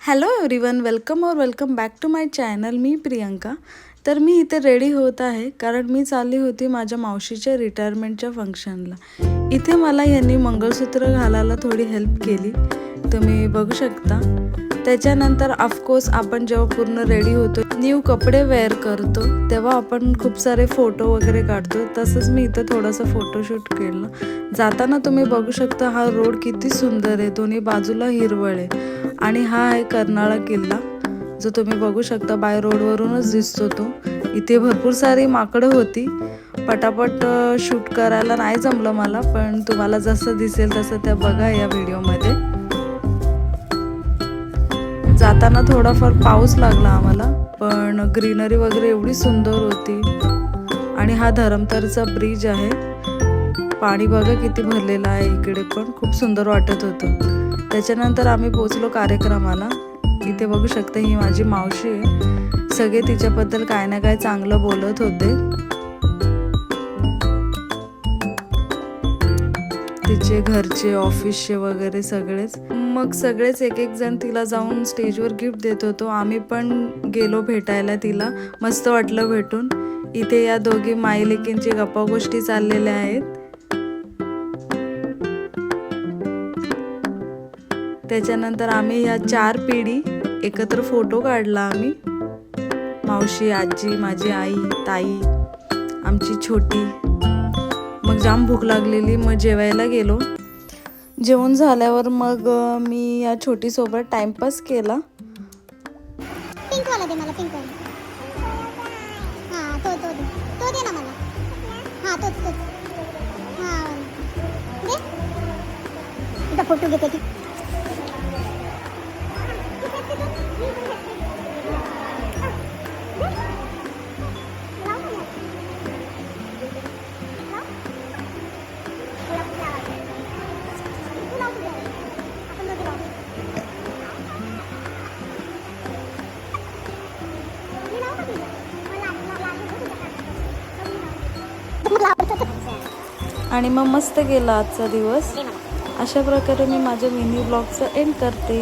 Hello everyone, welcome back to my channel. मी प्रियंका. तर मी इथे रेडी होत आहे कारण मी चालली होती माझ्या मावशीच्या रिटायरमेंटच्या फंक्शनला. इथे मला यांनी मंगळसूत्र घालायला थोडी हेल्प केली, तुम्ही बघू शकता. त्याच्यानंतर ऑफकोर्स आपण जेव्हा पूर्ण रेडी होतो, न्यू कपडे वेअर करतो, तेव्हा आपण खूप सारे फोटो वगैरे काढतो. तसंच मी इथं थोडंसं फोटोशूट केलं. जाताना तुम्ही बघू शकता हा रोड किती सुंदर आहे, दोन्ही बाजूला हिरवळ आहे. आणि हा आहे कर्नाळा किल्ला, जो तुम्ही बघू शकता बाय रोडवरूनच दिसतो तो. इथे भरपूर सारी माकडं होती. पटापट शूट करायला नाही जमलं मला, पण तुम्हाला जसं दिसेल तसं त्या बघा या व्हिडिओमध्ये. जाताना थोडाफार पाऊस लागला आम्हाला, पण ग्रीनरी वगैरे एवढी सुंदर होती. आणि हा धरमतरचा ब्रिज आहे. पाणी बघा किती भरलेलं आहे इकडे, पण खूप सुंदर वाटत होतं. त्याच्यानंतर आम्ही पोचलो कार्यक्रमाला. इथे बघू शकता ही माझी मावशी आहे. सगळे तिच्याबद्दल काय ना काय चांगलं बोलत होते. तिचे घरचे, ऑफिसचे वगैरे सगळेच. मग सगळेच एक एक जण तिला जाऊन स्टेजवर गिफ्ट देत होतो. आम्ही पण गेलो भेटायला तिला. मस्त वाटलं भेटून. इथे या दोघी माईलेकींची गप्पा गोष्टी चाललेल्या आहेत. त्याच्यानंतर आम्ही ह्या 4 पिढी एकत्र फोटो काढला आम्ही. मावशी, आजी, माझी आई, ताई, आमची छोटी. मग जाम भूक लागलेली, मग जेवायला गेलो. जेवण झाल्यावर मग मी या छोटीसोबत टाइमपास केला. पिंक वाला दे मला, पिंक वाला. हां, तो दे ना मला. हां, तोच. हां, दे. इथं फोटो घेते ती. आणि मग मस्त गेला आजचा दिवस. अशा प्रकारे मी माझ्या मिनी ब्लॉगचं एंड करते.